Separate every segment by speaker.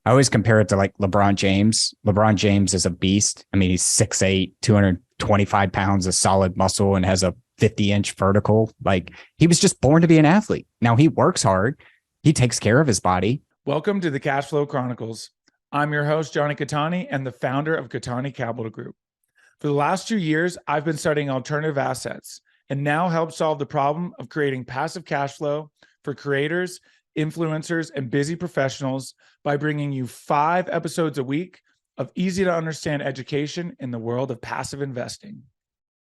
Speaker 1: I always compare it to like LeBron James. LeBron James is a beast. I mean, he's 6'8", 225 pounds of solid muscle and has a 50-inch vertical. Like, he was just born to be an athlete. Now he works hard. He takes care of his body.
Speaker 2: Welcome to the Cash Flow Chronicles. I'm your host, Johnny Catani, and the founder of Catani Capital Group. For the last 2 years, I've been studying alternative assets and now help solve the problem of creating passive cash flow for creators, influencers, and busy professionals by bringing you 5 episodes a week of easy to understand education in the world of passive investing.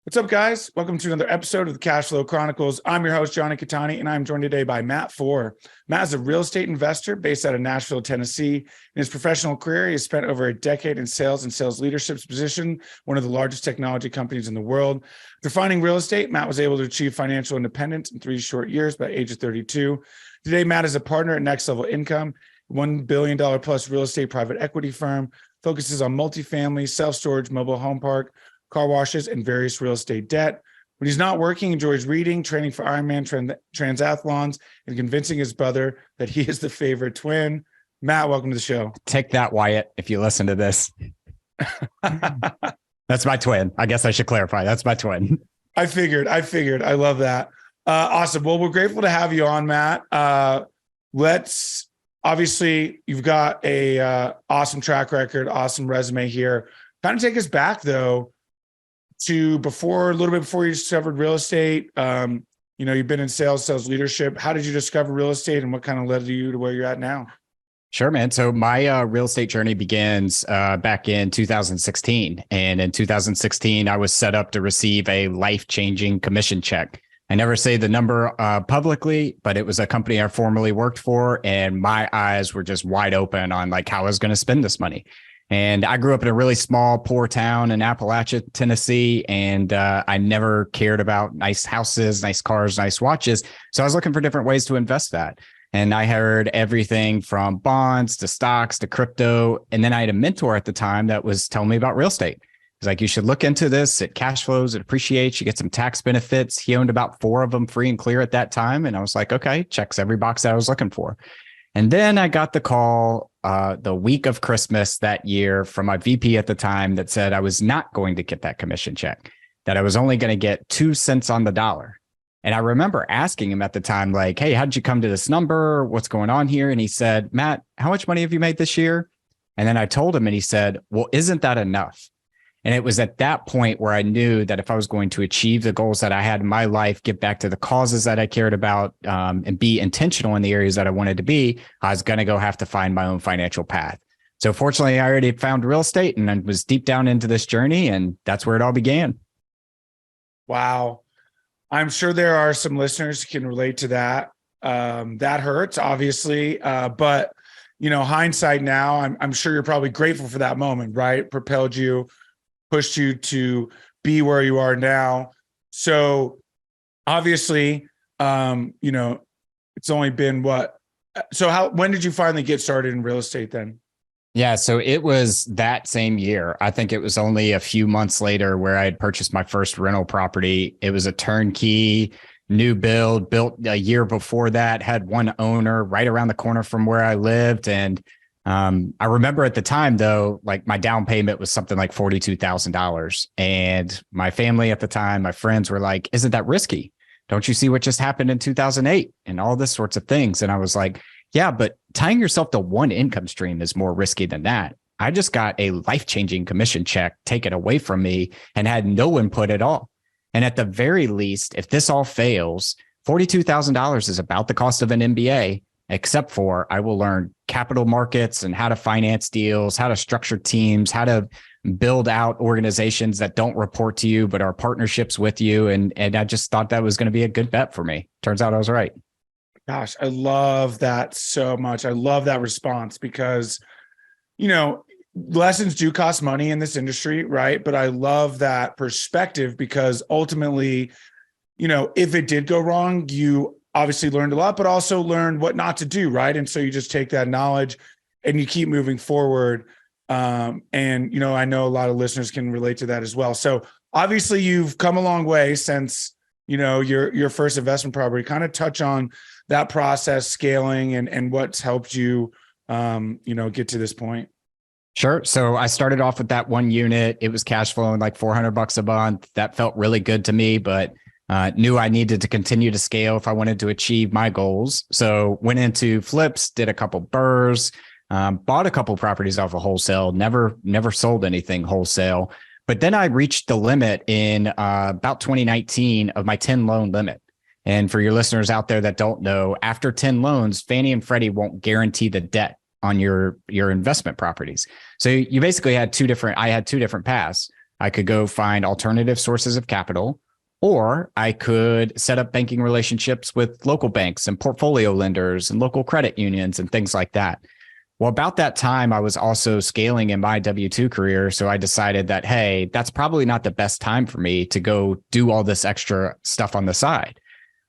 Speaker 2: What's up, guys? Welcome to another episode of the Cash Flow Chronicles. I'm your host, Johnny Catani, and I'm joined today by Matt Fore. Matt is a real estate investor based out of Nashville, Tennessee. In his professional career, he has spent over a decade in sales and sales leadership position, one of the largest technology companies in the world. After finding real estate, Matt was able to achieve financial independence in 3 short years by the age of 32. Today, Matt is a partner at Next Level Income, $1 billion plus real estate private equity firm, focuses on multifamily, self-storage, mobile home park, car washes, and various real estate debt. When he's not working, he enjoys reading, training for Ironman transathlons, and convincing his brother that he is the favorite twin. Matt, welcome to the show.
Speaker 1: Take that, Wyatt, if you listen to this. That's my twin. I guess I should clarify. That's my twin.
Speaker 2: I figured. I love that. Awesome. Well, we're grateful to have you on, Matt. Obviously, you've got a awesome track record, awesome resume here. Kind of take us back, though, to a little bit before you discovered real estate. You've been in sales leadership. How did you discover real estate, and what kind of led you to where you're at now?
Speaker 1: Sure, man. So my real estate journey begins back in 2016. And in 2016, I was set up to receive a life-changing commission check. I never say the number publicly, but it was a company I formerly worked for, and my eyes were just wide open on like how I was going to spend this money. And I grew up in a really small, poor town in Appalachia, Tennessee, and I never cared about nice houses, nice cars, nice watches. So I was looking for different ways to invest that. And I heard everything from bonds to stocks to crypto. And then I had a mentor at the time that was telling me about real estate. He's like, you should look into this. It cash flows, it appreciates, you get some tax benefits. He owned about 4 of them free and clear at that time. And I was like, okay, checks every box that I was looking for. And then I got the call the week of Christmas that year from my VP at the time that said I was not going to get that commission check, that I was only going to get 2 cents on the dollar. And I remember asking him at the time, like, hey, how did you come to this number? What's going on here? And he said, Matt, how much money have you made this year? And then I told him, and he said, well, isn't that enough? And it was at that point where I knew that if I was going to achieve the goals that I had in my life, get back to the causes that I cared about, and be intentional in the areas that I wanted to be, I was going to have to find my own financial path. So fortunately, I already found real estate and I was deep down into this journey, and that's where it all began.
Speaker 2: Wow. I'm sure there are some listeners who can relate to that. That hurts, obviously. But, hindsight now, I'm sure you're probably grateful for that moment, right? Propelled you, pushed you to be where you are now. So obviously, it's only been when did you finally get started in real estate then?
Speaker 1: Yeah, so it was that same year. I think it was only a few months later where I had purchased my first rental property. It was a turnkey, new build, built a year before that, had one owner right around the corner from where I lived. And I remember at the time, though, like my down payment was something like $42,000. And my family at the time, my friends were like, isn't that risky? Don't you see what just happened in 2008 and all this sorts of things? And I was like, yeah, but tying yourself to one income stream is more risky than that. I just got a life-changing commission check taken away from me and had no input at all. And at the very least, if this all fails, $42,000 is about the cost of an MBA, except for I will learn capital markets and how to finance deals, how to structure teams, how to build out organizations that don't report to you, but are partnerships with you. And I just thought that was going to be a good bet for me. Turns out I was right.
Speaker 2: Gosh, I love that so much. I love that response because, lessons do cost money in this industry, right? But I love that perspective because ultimately, if it did go wrong, you obviously learned a lot, but also learned what not to do, right? And so you just take that knowledge and you keep moving forward. I know a lot of listeners can relate to that as well. So obviously you've come a long way since, your first investment property. Kind of touch on that process, scaling and what's helped you get to this point?
Speaker 1: Sure. So I started off with that one unit. It was cash flowing like $400 a month. That felt really good to me, but knew I needed to continue to scale if I wanted to achieve my goals. So went into flips, did a couple burrs, bought a couple properties off of wholesale, never sold anything wholesale. But then I reached the limit in about 2019 of my 10 loan limit. And for your listeners out there that don't know, after 10 loans, Fannie and Freddie won't guarantee the debt on your investment properties. So you basically had I had two different paths. I could go find alternative sources of capital, or I could set up banking relationships with local banks and portfolio lenders and local credit unions and things like that. Well, about that time, I was also scaling in my W-2 career. So I decided that, hey, that's probably not the best time for me to go do all this extra stuff on the side.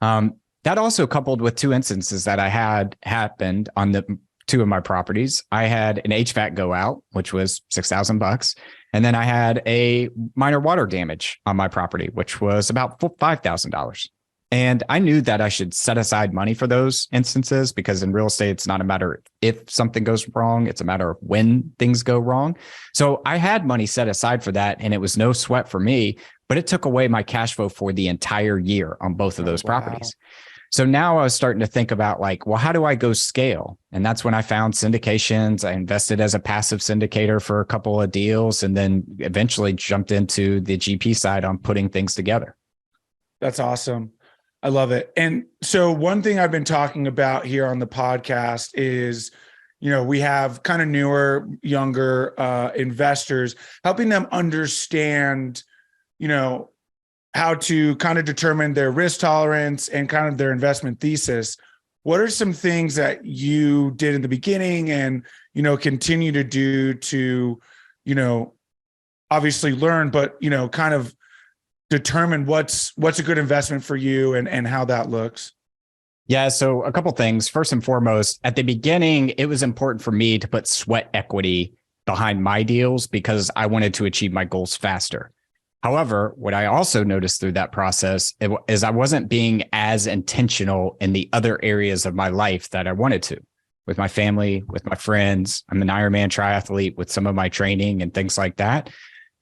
Speaker 1: That also coupled with two instances that I had happened on the two of my properties. I had an HVAC go out, which was $6,000. And then I had a minor water damage on my property, which was about $5,000. And I knew that I should set aside money for those instances, because in real estate, it's not a matter if something goes wrong, it's a matter of when things go wrong. So I had money set aside for that, and it was no sweat for me, but it took away my cash flow for the entire year on both of those properties. So now I was starting to think about well, how do I go scale? And that's when I found syndications. I invested as a passive syndicator for a couple of deals, and then eventually jumped into the GP side on putting things together.
Speaker 2: That's awesome. I love it. And so one thing I've been talking about here on the podcast is, we have kind of newer, younger investors, helping them understand, how to kind of determine their risk tolerance and kind of their investment thesis. What are some things that you did in the beginning and, continue to do to, obviously learn, but, kind of determine what's a good investment for you and how that looks?
Speaker 1: Yeah. So a couple things. First and foremost, at the beginning, it was important for me to put sweat equity behind my deals because I wanted to achieve my goals faster. However, what I also noticed through that process is I wasn't being as intentional in the other areas of my life that I wanted to, with my family, with my friends. I'm an Ironman triathlete with some of my training and things like that.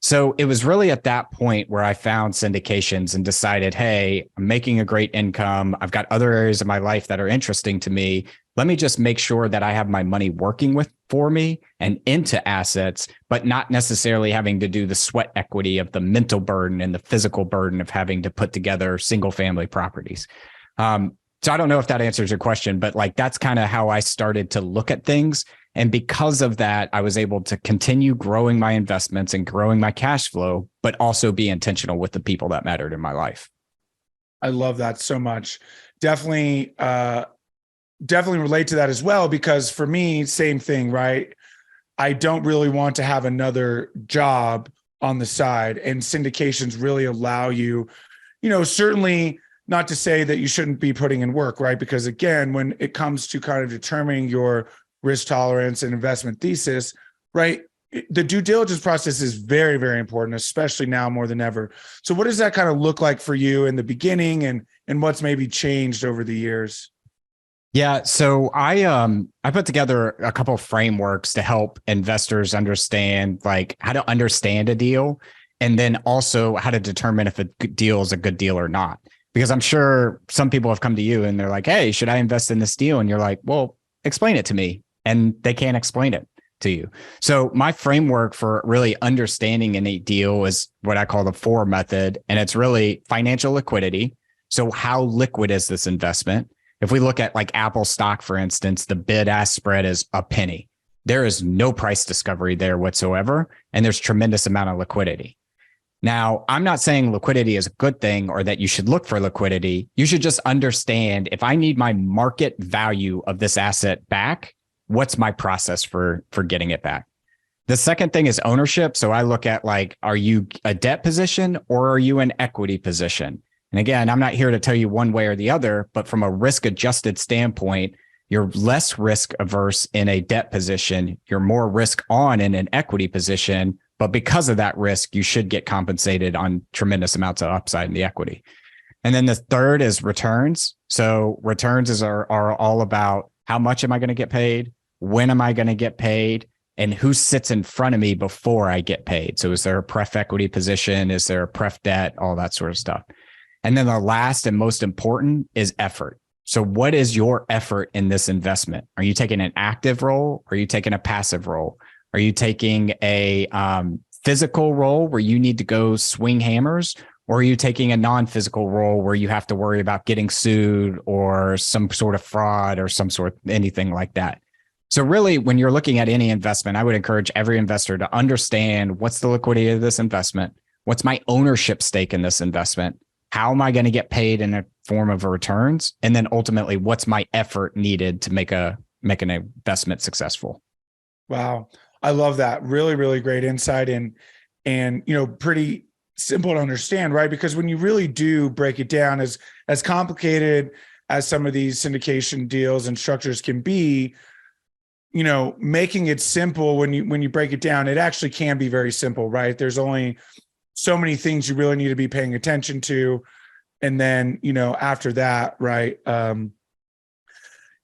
Speaker 1: So it was really at that point where I found syndications and decided, hey, I'm making a great income. I've got other areas of my life that are interesting to me. Let me just make sure that I have my money working for me and into assets, but not necessarily having to do the sweat equity of the mental burden and the physical burden of having to put together single family properties. So I don't know if that answers your question, but that's kind of how I started to look at things. And because of that, I was able to continue growing my investments and growing my cash flow, but also be intentional with the people that mattered in my life.
Speaker 2: I love that so much. Definitely relate to that as well, because for me, same thing, right? I don't really want to have another job on the side, and syndications really allow you, certainly not to say that you shouldn't be putting in work, right? Because again, when it comes to kind of determining your risk tolerance and investment thesis, right? The due diligence process is very, very important, especially now more than ever. So what does that kind of look like for you in the beginning, and what's maybe changed over the years?
Speaker 1: Yeah, so I put together a couple of frameworks to help investors understand how to understand a deal, and then also how to determine if a deal is a good deal or not. Because I'm sure some people have come to you and they're like, hey, should I invest in this deal? And you're like, well, explain it to me. And they can't explain it to you. So my framework for really understanding any deal is what I call the Fore method. And it's really financial liquidity. So how liquid is this investment? If we look at Apple stock, for instance, the bid-ask spread is a penny. There is no price discovery there whatsoever. And there's tremendous amount of liquidity. Now, I'm not saying liquidity is a good thing or that you should look for liquidity. You should just understand, if I need my market value of this asset back, what's my process for getting it back? The second thing is ownership. So I look at are you a debt position or are you an equity position? And again, I'm not here to tell you one way or the other, but from a risk adjusted standpoint, you're less risk averse in a debt position. You're more risk on in an equity position. But because of that risk, you should get compensated on tremendous amounts of upside in the equity. And then the third is returns. So returns are all about how much am I going to get paid? When am I going to get paid? And who sits in front of me before I get paid? So is there a pref equity position? Is there a pref debt? All that sort of stuff. And then the last and most important is effort. So what is your effort in this investment? Are you taking an active role? Or are you taking a passive role? Are you taking a physical role where you need to go swing hammers? Or are you taking a non-physical role where you have to worry about getting sued or some sort of fraud or some sort of anything like that? So really, when you're looking at any investment, I would encourage every investor to understand what's the liquidity of this investment? What's my ownership stake in this investment? How am I going to get paid in a form of returns? And then ultimately, what's my effort needed to make an investment successful?
Speaker 2: Wow. I love that. Really, really great insight and pretty simple to understand, right? Because when you really do break it down, as complicated as some of these syndication deals and structures can be, making it simple when you break it down, it actually can be very simple, right? There's only so many things you really need to be paying attention to. And then, after that, right.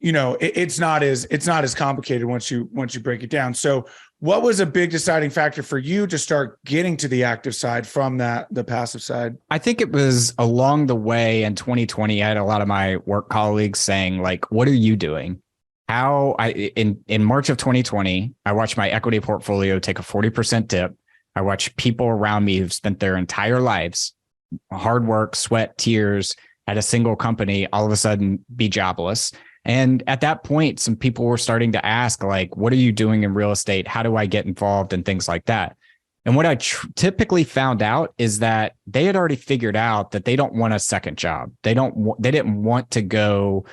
Speaker 2: It's not as complicated once you break it down. So what was a big deciding factor for you to start getting to the active side from the passive side?
Speaker 1: I think it was along the way in 2020, I had a lot of my work colleagues saying, like, what are you doing? In March of 2020, I watched my equity portfolio take a 40% dip. I watched people around me who've spent their entire lives, hard work, sweat, tears at a single company, all of a sudden be jobless. And at that point, some people were starting to ask, like, what are you doing in real estate? How do I get involved and things like that? And what I typically found out is that they had already figured out that they don't want a second job. They didn't want to go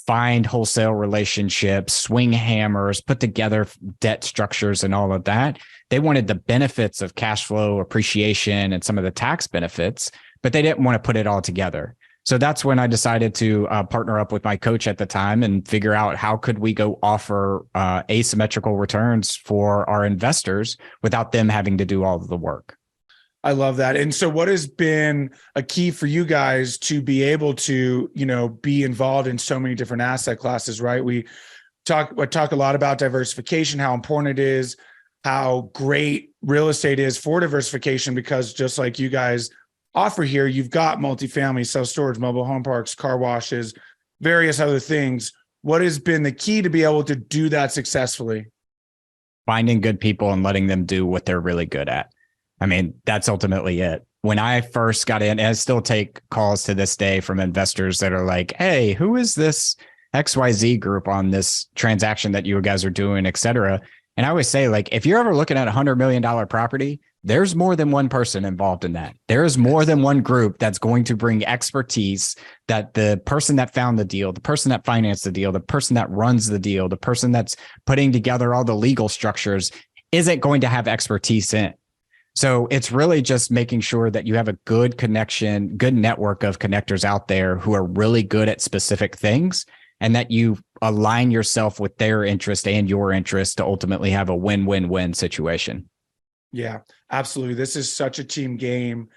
Speaker 1: find wholesale relationships, swing hammers, put together debt structures and all of that. They wanted the benefits of cash flow appreciation and some of the tax benefits, but they didn't want to put it all together. So that's when I decided to partner up with my coach at the time and figure out how could we go offer asymmetrical returns for our investors without them having to do all of the work.
Speaker 2: I love that. And so what has been a key for you guys to be able to, be involved in so many different asset classes, right? We talk a lot about diversification, how important it is, how great real estate is for diversification, because just like you guys offer here, you've got multifamily, self-storage, mobile home parks, car washes, various other things. What has been the key to be able to do that successfully?
Speaker 1: Finding good people and letting them do what they're really good at. I mean, that's ultimately it. When I first got in, and I still take calls to this day from investors that are like, hey, who is this XYZ group on this transaction that you guys are doing, et cetera. And I always say, like, if you're ever looking at $100 million property, there's more than one person involved in that. There's more than one group that's going to bring expertise that the person that found the deal, the person that financed the deal, the person that runs the deal, the person that's putting together all the legal structures isn't going to have expertise in. So it's really just making sure that you have a good connection, good network of connectors out there who are really good at specific things, and that you align yourself with their interest and your interest to ultimately have a win-win-win situation.
Speaker 2: Yeah, absolutely. This is such a team game.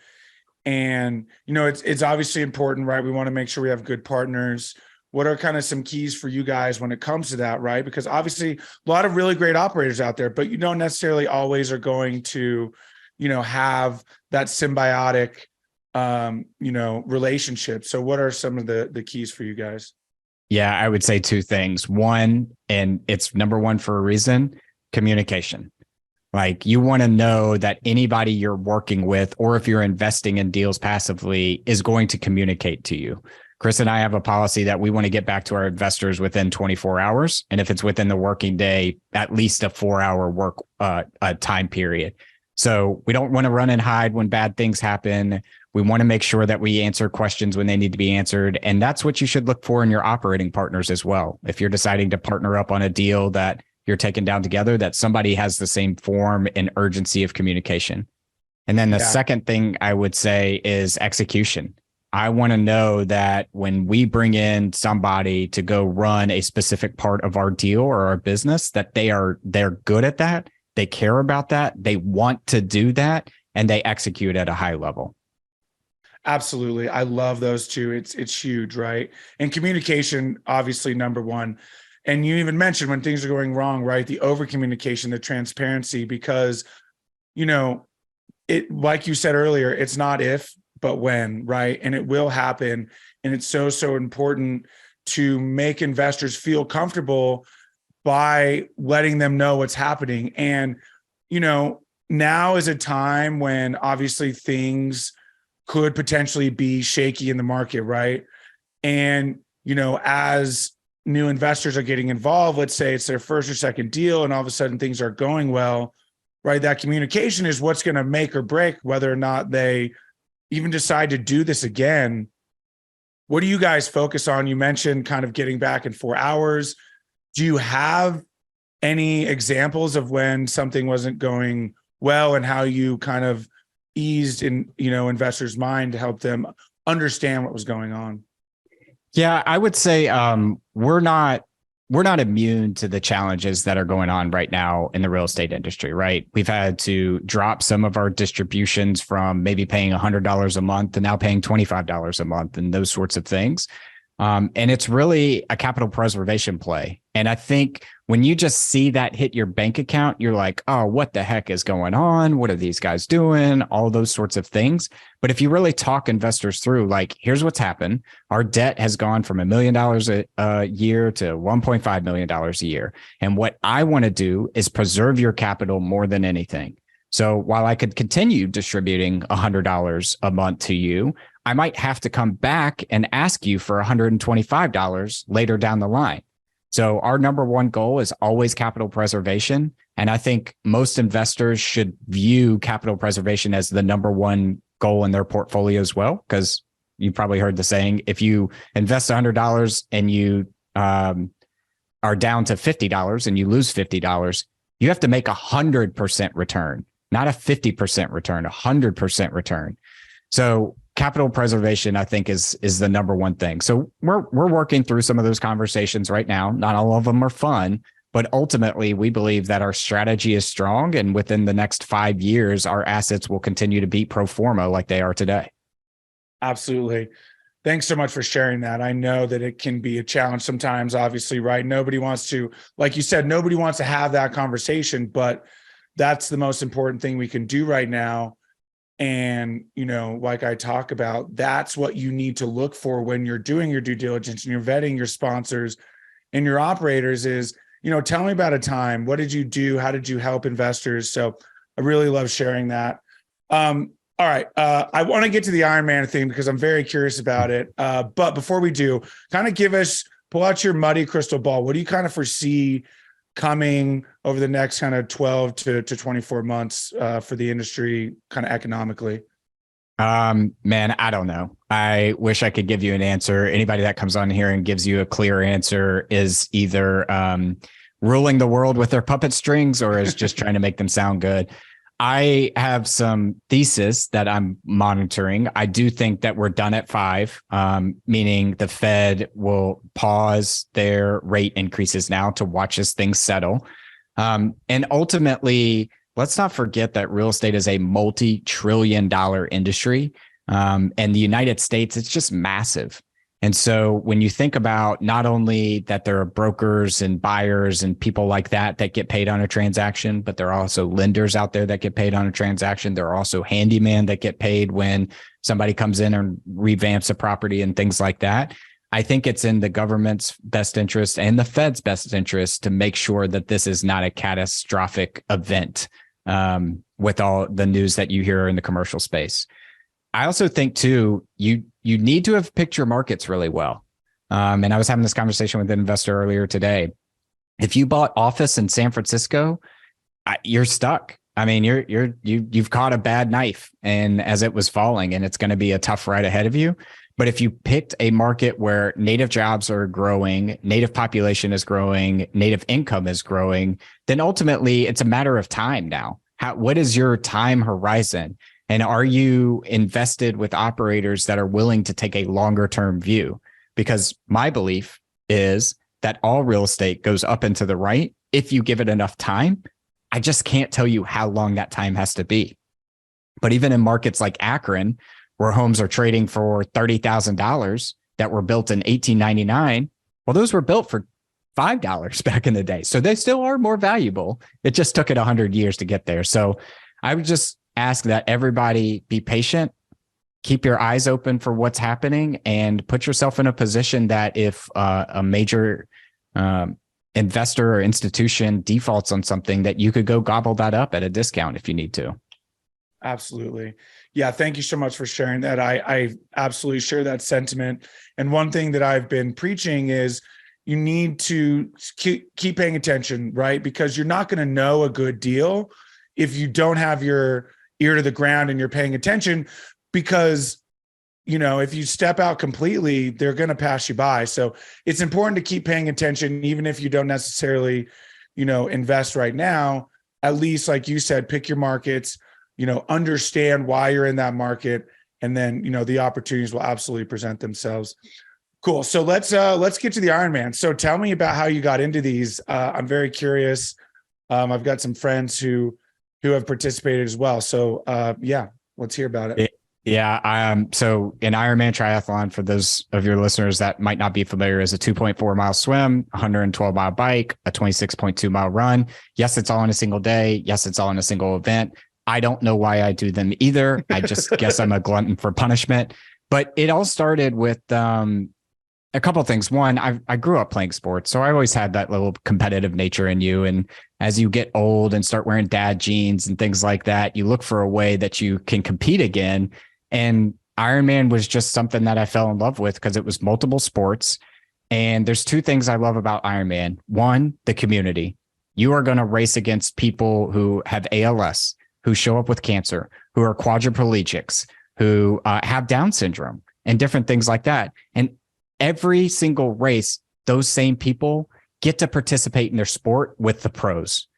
Speaker 2: And, it's obviously important, right? We want to make sure we have good partners. What are kind of some keys for you guys when it comes to that, right? Because obviously a lot of really great operators out there, but you don't necessarily always are going to, have that symbiotic, relationship. So what are some of the keys for you guys?
Speaker 1: Yeah, I would say two things. One, and it's number one for a reason, communication. Like, you want to know that anybody you're working with, or if you're investing in deals passively, is going to communicate to you. Chris and I have a policy that we want to get back to our investors within 24 hours. And if it's within the working day, at least a 4-hour work time period. So we don't want to run and hide when bad things happen. We want to make sure that we answer questions when they need to be answered. And that's what you should look for in your operating partners as well. If you're deciding to partner up on a deal that you're taking down together, that somebody has the same form and urgency of communication. And then the second thing I would say is execution. I want to know that when we bring in somebody to go run a specific part of our deal or our business, that they're good at that. They care about that. They want to do that, and they execute at a high level.
Speaker 2: Absolutely. I love those two. It's huge, right? And communication, obviously, number one. And you even mentioned when things are going wrong, right? The over communication, the transparency, because, you know, it, like you said earlier, it's not if, but when, right? And it will happen. And it's so, so important to make investors feel comfortable by letting them know what's happening. And, you know, now is a time when obviously things could potentially be shaky in the market, right? And, you know, as new investors are getting involved, let's say it's their first or second deal, and all of a sudden things are going well, right? That communication is what's going to make or break whether or not they even decide to do this again. What do you guys focus on? You mentioned kind of getting back in 4 hours. Do you have any examples of when something wasn't going well and how you kind of eased in, you know, investors' mind to help them understand what was going on?
Speaker 1: Yeah, I would say we're not immune to the challenges that are going on right now in the real estate industry, right? We've had to drop some of our distributions from maybe paying $100 a month to now paying $25 a month and those sorts of things. And it's really a capital preservation play. And I think when you just see that hit your bank account, you're like, oh, what the heck is going on? What are these guys doing? All those sorts of things. But if you really talk investors through, like, here's what's happened. Our debt has gone from $1 million a year to $1.5 million a year. And what I want to do is preserve your capital more than anything. So while I could continue distributing $100 a month to you, I might have to come back and ask you for $125 later down the line. So our number one goal is always capital preservation. And I think most investors should view capital preservation as the number one goal in their portfolio as well, because you probably heard the saying, if you invest $100 and you are down to $50 and you lose $50, you have to make 100% return, not a 50% return, 100% return. So capital preservation, I think, is the number one thing. So we're working through some of those conversations right now. Not all of them are fun, but ultimately we believe that our strategy is strong, and within the next 5 years, our assets will continue to beat pro forma like they are today.
Speaker 2: Absolutely. Thanks so much for sharing that. I know that it can be a challenge sometimes, obviously, right? Nobody wants to, like you said, nobody wants to have that conversation, but that's the most important thing we can do right now. And, you know, like I talk about, that's what you need to look for when you're doing your due diligence and you're vetting your sponsors and your operators is, you know, tell me about a time. What did you do? How did you help investors? So I really love sharing that. All right. I want to get to the Iron Man thing because I'm very curious about it. But before we do, kind of pull out your muddy crystal ball. What do you kind of foresee coming over the next kind of 12 to 24 months for the industry kind of economically?
Speaker 1: Man, I don't know. I wish I could give you an answer. Anybody that comes on here and gives you a clear answer is either ruling the world with their puppet strings or is just trying to make them sound good. I have some thesis that I'm monitoring. I do think that we're done at 5, meaning the Fed will pause their rate increases now to watch as things settle. And ultimately, let's not forget that real estate is a multi-trillion-dollar industry. And the United States, it's just massive. And so when you think about not only that there are brokers and buyers and people like that get paid on a transaction, but there are also lenders out there that get paid on a transaction. There are also handyman that get paid when somebody comes in and revamps a property and things like that. I think it's in the government's best interest and the Fed's best interest to make sure that this is not a catastrophic event with all the news that you hear in the commercial space. I also think, too, you need to have picked your markets really well. And I was having this conversation with an investor earlier today. If you bought office in San Francisco, you're stuck. I mean, you've caught a bad knife and as it was falling, and it's going to be a tough ride ahead of you. But if you picked a market where native jobs are growing, native population is growing, native income is growing, then ultimately it's a matter of time now. What is your time horizon? And are you invested with operators that are willing to take a longer term view? Because my belief is that all real estate goes up and to the right if you give it enough time. I just can't tell you how long that time has to be. But even in markets like Akron, where homes are trading for $30,000 that were built in 1899, well, those were built for $5 back in the day. So they still are more valuable. It just took it 100 years to get there. So I would just ask that everybody be patient, keep your eyes open for what's happening, and put yourself in a position that if a major investor or institution defaults on something, that you could go gobble that up at a discount if you need to.
Speaker 2: Absolutely. Yeah. Thank you so much for sharing that. I absolutely share that sentiment. And one thing that I've been preaching is you need to keep paying attention, right? Because you're not going to know a good deal if you don't have your ear to the ground and you're paying attention, because, you know, if you step out completely, they're going to pass you by. So it's important to keep paying attention, even if you don't necessarily, you know, invest right now. At least, like you said, pick your markets, you know, understand why you're in that market, and then, you know, the opportunities will absolutely present themselves. Cool. So let's get to the Ironman. So tell me about how you got into these. I'm very curious. I've got some friends who have participated as well. So yeah, let's hear about it.
Speaker 1: Yeah. So an Ironman triathlon, for those of your listeners that might not be familiar, is a 2.4 mile swim, 112 mile bike, a 26.2 mile run. Yes, it's all in a single day. Yes, it's all in a single event. I don't know why I do them either. I just guess I'm a glutton for punishment. But it all started with a couple of things. One, I grew up playing sports, so I always had that little competitive nature in you. And as you get old and start wearing dad jeans and things like that, you look for a way that you can compete again. And Ironman was just something that I fell in love with because it was multiple sports. And there's two things I love about Ironman. One, the community. You are going to race against people who have ALS, who show up with cancer, who are quadriplegics, who have Down syndrome and different things like that. And every single race, those same people get to participate in their sport with the pros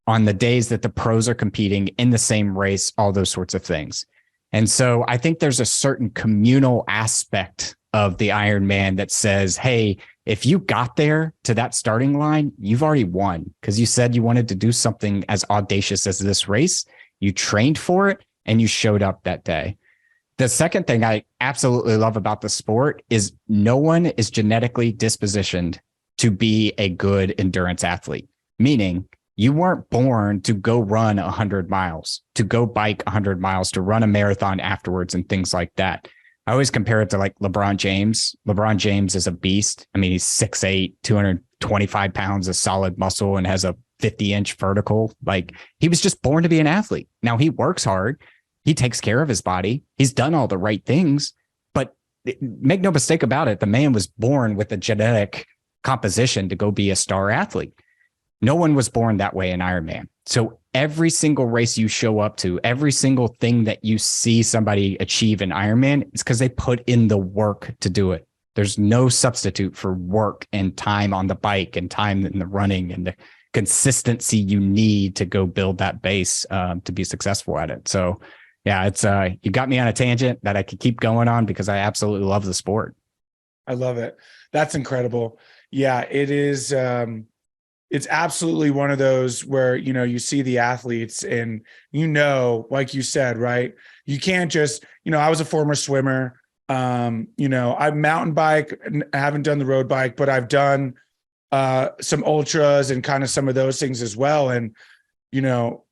Speaker 1: on the days that the pros are competing in the same race, all those sorts of things. And so I think there's a certain communal aspect of the Ironman that says, hey, if you got there to that starting line, you've already won, because you said you wanted to do something as audacious as this race. You trained for it and you showed up that day. The second thing I absolutely love about the sport is no one is genetically dispositioned to be a good endurance athlete, meaning you weren't born to go run 100 miles, to go bike 100 miles, to run a marathon afterwards and things like that. I always compare it to like LeBron James. LeBron James is a beast. I mean, he's 6'8", 225 pounds of solid muscle and has a 50-inch vertical. Like, he was just born to be an athlete. Now he works hard. He takes care of his body. He's done all the right things, but make no mistake about it. The man was born with a genetic composition to go be a star athlete. No one was born that way in Ironman. So every single race you show up to, every single thing that you see somebody achieve in Ironman, it's because they put in the work to do it. There's no substitute for work and time on the bike and time in the running and the consistency you need to go build that base to be successful at it. So yeah, it's you got me on a tangent that I could keep going on because I absolutely love the sport.
Speaker 2: I love it. That's incredible. Yeah, it is. It's absolutely one of those where, you know, you see the athletes and, you know, like you said, right? You can't just, you know, I was a former swimmer. You know, I mountain bike, I haven't done the road bike, but I've done some ultras and kind of some of those things as well. And, you know,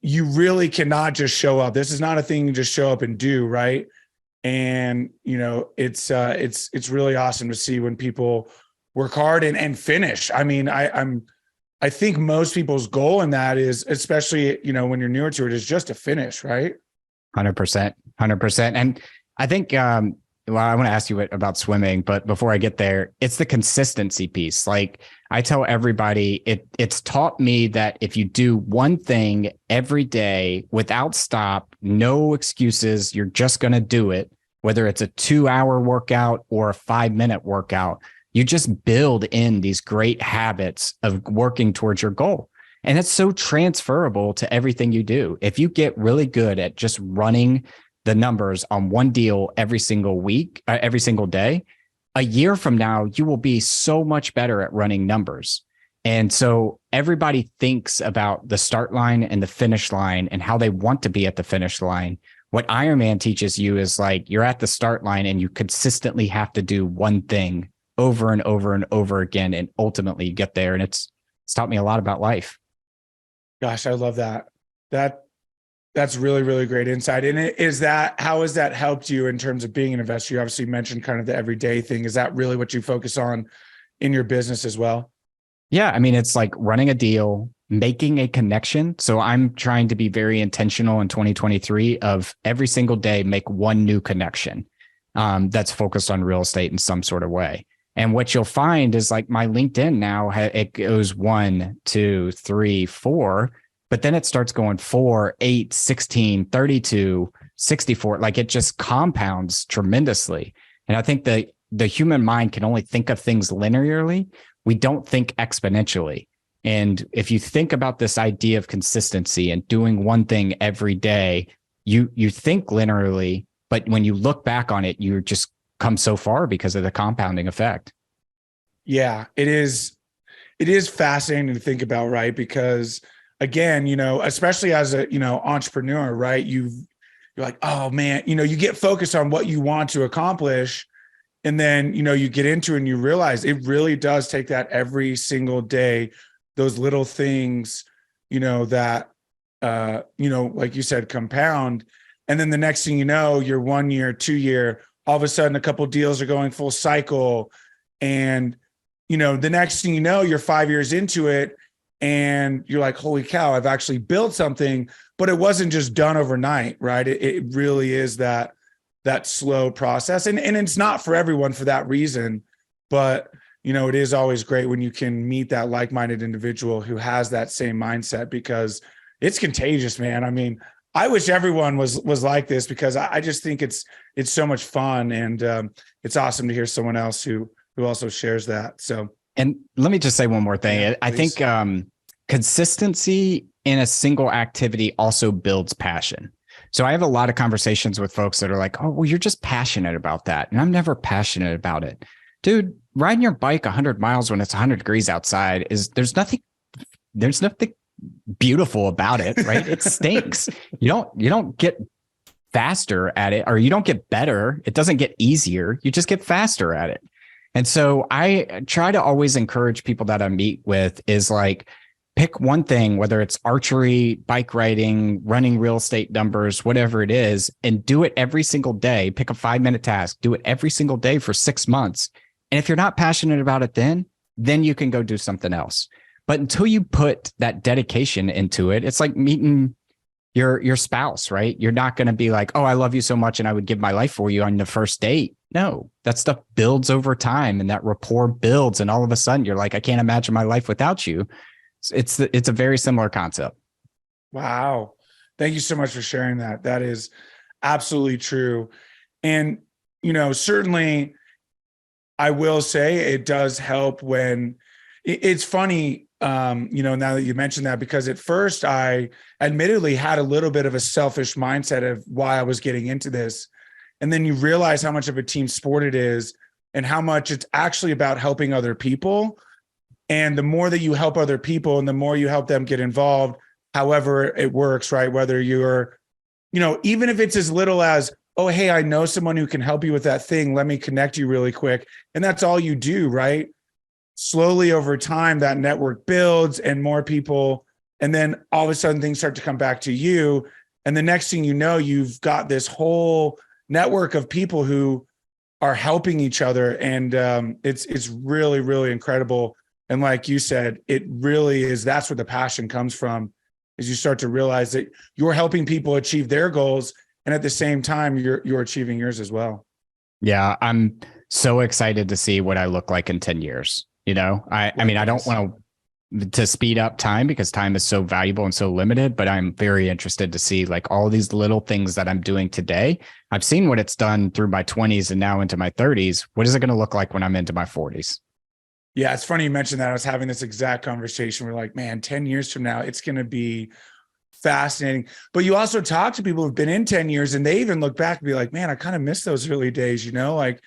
Speaker 2: you really cannot just show up. This is not a thing you just show up and do, right? And, you know, it's really awesome to see when people work hard and finish. I mean, I think most people's goal in that is, especially, you know, when you're newer to it, is just to finish, right?
Speaker 1: 100%. And I think, well, I want to ask you about swimming, but before I get there, it's the consistency piece. Like, I tell everybody, it's taught me that if you do one thing every day without stop, no excuses, you're just going to do it, whether it's a 2-hour workout or a 5-minute workout, you just build in these great habits of working towards your goal. And it's so transferable to everything you do. If you get really good at just running the numbers on one deal every single week, every single day, a year from now, you will be so much better at running numbers. And so everybody thinks about the start line and the finish line and how they want to be at the finish line. What Ironman teaches you is, like, you're at the start line and you consistently have to do one thing over and over and over again. And ultimately you get there. And it's taught me a lot about life.
Speaker 2: Gosh, I love that. That's really, really great insight. And how has that helped you in terms of being an investor? You obviously mentioned kind of the everyday thing. Is that really what you focus on in your business as well?
Speaker 1: Yeah. I mean, it's like running a deal, making a connection. So I'm trying to be very intentional in 2023 of every single day, make one new connection that's focused on real estate in some sort of way. And what you'll find is like my LinkedIn now, it goes 1, 2, 3, 4, but then it starts going 4, 8, 16, 32, 64. Like it just compounds tremendously. And I think the human mind can only think of things linearly. We don't think exponentially. And if you think about this idea of consistency and doing one thing every day, you think linearly, but when you look back on it, you just come so far because of the compounding effect.
Speaker 2: Yeah, it is fascinating to think about, right? Because again, especially as a, entrepreneur, right? You're like, oh man, you get focused on what you want to accomplish. And then, you get into it and you realize it really does take that every single day, those little things, that, like you said, compound. And then the next thing you know, you're 1 year, 2 year, all of a sudden a couple of deals are going full cycle. And, the next thing you know, you're 5 years into it and you're like, holy cow, I've actually built something, but it wasn't just done overnight, right? It really is that slow process. And it's not for everyone for that reason, but it is always great when you can meet that like-minded individual who has that same mindset, because it's contagious, man. I mean, I wish everyone was like this, because I just think it's so much fun. And it's awesome to hear someone else who also shares that. So,
Speaker 1: and let me just say one more thing.
Speaker 2: Yeah,
Speaker 1: I think consistency in a single activity also builds passion. So I have a lot of conversations with folks that are like, oh, well, you're just passionate about that. And I'm never passionate about it. Dude, riding your bike 100 miles when it's 100 degrees outside there's nothing beautiful about it, right? It stinks. You don't get faster at it, or you don't get better. It doesn't get easier. You just get faster at it. And so I try to always encourage people that I meet with is like, pick one thing, whether it's archery, bike riding, running real estate numbers, whatever it is, and do it every single day. Pick a 5-minute task, do it every single day for 6 months. And if you're not passionate about it, then you can go do something else. But until you put that dedication into it, it's like meeting your spouse, right? You're not going to be like, oh, I love you so much and I would give my life for you on the first date. No, that stuff builds over time and that rapport builds. And all of a sudden you're like, I can't imagine my life without you. It's a very similar concept.
Speaker 2: Wow. Thank you so much for sharing that. That is absolutely true. And, certainly I will say it does help when it's funny, now that you mentioned that, because at first I admittedly had a little bit of a selfish mindset of why I was getting into this. And then you realize how much of a team sport it is and how much it's actually about helping other people. And the more that you help other people and the more you help them get involved, however it works, right? Whether you're, even if it's as little as, oh, hey, I know someone who can help you with that thing. Let me connect you really quick. And that's all you do, right? Slowly over time, that network builds and more people. And then all of a sudden things start to come back to you. And the next thing you know, you've got this whole network of people who are helping each other. And it's really, really incredible. And like you said, it really is, that's where the passion comes from, is you start to realize that you're helping people achieve their goals. And at the same time, you're achieving yours as well.
Speaker 1: Yeah. I'm so excited to see what I look like in 10 years. I mean, I don't want to speed up time because time is so valuable and so limited, but I'm very interested to see like all these little things that I'm doing today. I've seen what it's done through my 20s and now into my 30s. What is it going to look like when I'm into my 40s?
Speaker 2: Yeah, it's funny you mentioned that. I was having this exact conversation. We're like, man, 10 years from now, it's going to be fascinating. But you also talk to people who've been in 10 years and they even look back and be like, man, I kind of miss those early days, like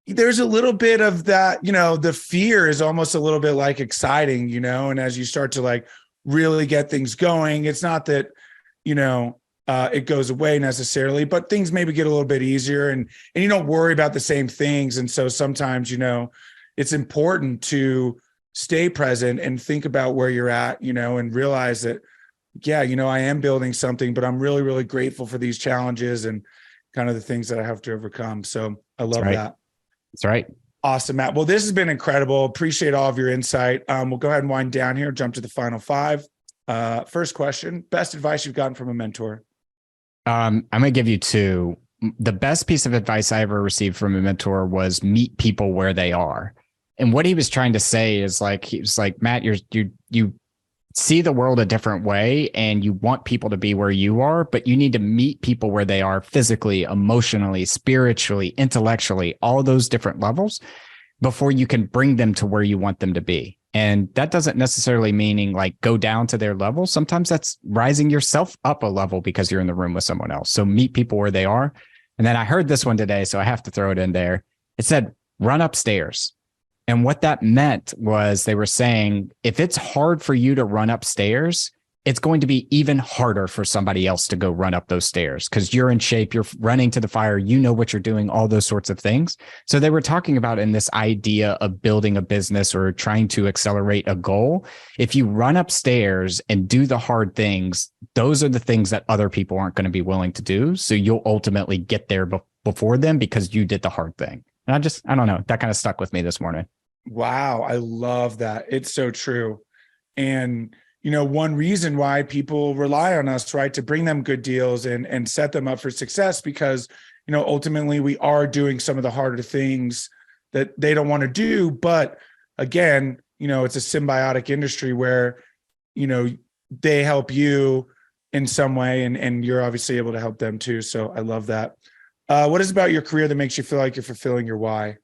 Speaker 2: there's a little bit of that, the fear is almost a little bit like exciting, and as you start to like really get things going, it's not that, it goes away necessarily, but things maybe get a little bit easier, and you don't worry about the same things. And so sometimes, it's important to stay present and think about where you're at, and realize that, yeah, I am building something, but I'm really, really grateful for these challenges and kind of the things that I have to overcome. So I love that.
Speaker 1: That's right.
Speaker 2: Awesome, Matt. Well, this has been incredible. Appreciate all of your insight. We'll go ahead and wind down here, jump to the final five. First question, best advice you've gotten from a mentor?
Speaker 1: I'm going to give you two. The best piece of advice I ever received from a mentor was meet people where they are. And what he was trying to say is he was like, Matt, you see the world a different way and you want people to be where you are, but you need to meet people where they are physically, emotionally, spiritually, intellectually, all those different levels before you can bring them to where you want them to be. And that doesn't necessarily meaning go down to their level. Sometimes that's rising yourself up a level because you're in the room with someone else. So meet people where they are. And then I heard this one today, so I have to throw it in there. It said, run upstairs. And what that meant was they were saying, if it's hard for you to run upstairs, it's going to be even harder for somebody else to go run up those stairs because you're in shape, you're running to the fire, you know what you're doing, all those sorts of things. So they were talking about in this idea of building a business or trying to accelerate a goal. If you run upstairs and do the hard things, those are the things that other people aren't going to be willing to do. So you'll ultimately get there before them because you did the hard thing. And I don't know, that kind of stuck with me this morning.
Speaker 2: Wow. I love that. It's so true. And, one reason why people rely on us, right, to bring them good deals and set them up for success, because, ultimately we are doing some of the harder things that they don't want to do. But again, it's a symbiotic industry where, they help you in some way and you're obviously able to help them too. So I love that. What is about your career that makes you feel like you're fulfilling your why?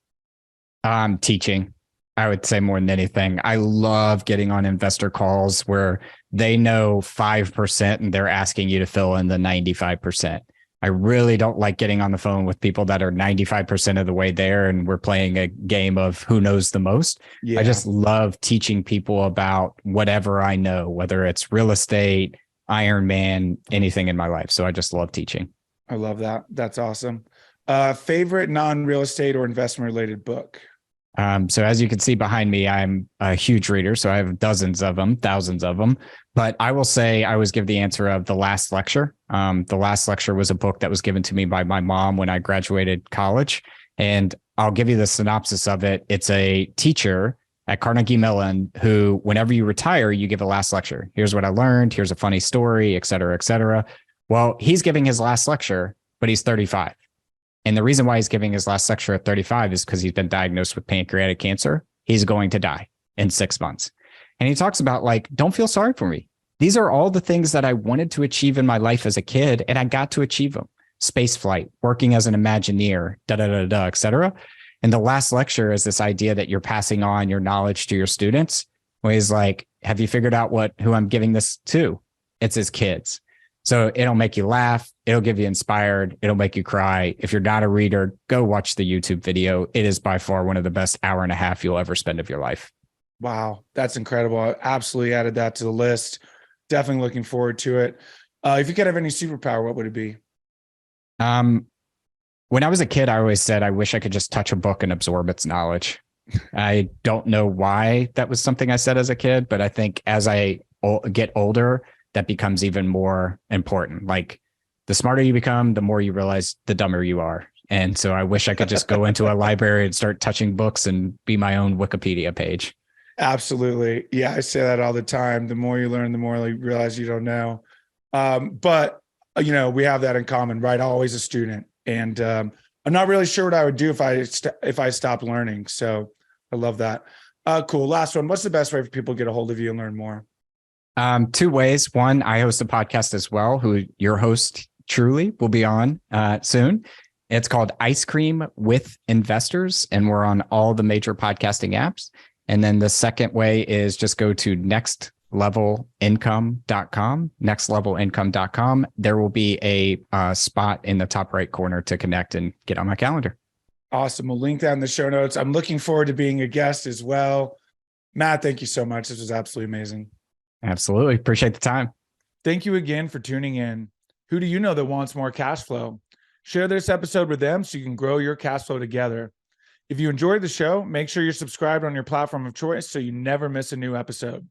Speaker 1: Teaching. I would say more than anything. I love getting on investor calls where they know 5% and they're asking you to fill in the 95%. I really don't like getting on the phone with people that are 95% of the way there and we're playing a game of who knows the most. Yeah. I just love teaching people about whatever I know, whether it's real estate, Ironman, anything in my life. So I just love teaching.
Speaker 2: I love that. That's awesome. Favorite non-real estate or investment related book?
Speaker 1: So as you can see behind me, I'm a huge reader. So I have dozens of them, thousands of them. But I will say I always give the answer of The Last Lecture. The Last Lecture was a book that was given to me by my mom when I graduated college. And I'll give you the synopsis of it. It's a teacher at Carnegie Mellon who, whenever you retire, you give a last lecture. Here's what I learned. Here's a funny story, et cetera, et cetera. Well, he's giving his last lecture, but he's 35. And the reason why he's giving his last lecture at 35 is because he's been diagnosed with pancreatic cancer. He's going to die in 6 months. And he talks about don't feel sorry for me. These are all the things that I wanted to achieve in my life as a kid, and I got to achieve them. Space flight, working as an Imagineer, et cetera. And the last lecture is this idea that you're passing on your knowledge to your students. Where he's like, have you figured out who I'm giving this to? It's his kids. So it'll make you laugh. It'll give you inspired. It'll make you cry. If you're not a reader, go watch the YouTube video. It is by far one of the best hour and a half you'll ever spend of your life.
Speaker 2: Wow. That's incredible. I absolutely added that to the list. Definitely looking forward to it. If you could have any superpower, what would it be?
Speaker 1: When I was a kid, I always said, I wish I could just touch a book and absorb its knowledge. I don't know why that was something I said as a kid, but I think as I get older, that becomes even more important. The smarter you become, the more you realize the dumber you are. And so I wish I could just go into a library and start touching books and be my own Wikipedia page.
Speaker 2: Absolutely. Yeah, I say that all the time. The more you learn, the more you realize you don't know. But we have that in common, right? Always a student. And I'm not really sure what I would do if I stopped learning. So I love that. Cool. Last one. What's the best way for people to get a hold of you and learn more?
Speaker 1: Two ways. One, I host a podcast as well, who your host truly will be on soon. It's called Ice Cream with Investors, and we're on all the major podcasting apps. And then the second way is just go to nextlevelincome.com, nextlevelincome.com. There will be a spot in the top right corner to connect and get on my calendar.
Speaker 2: Awesome. We'll link that in the show notes. I'm looking forward to being a guest as well. Matt, thank you so much. This was absolutely amazing.
Speaker 1: Absolutely. Appreciate the time.
Speaker 2: Thank you again for tuning in. Who do you know that wants more cash flow? Share this episode with them so you can grow your cash flow together. If you enjoyed the show, make sure you're subscribed on your platform of choice so you never miss a new episode.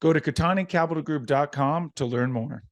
Speaker 2: Go to KataniCapitalGroup.com to learn more.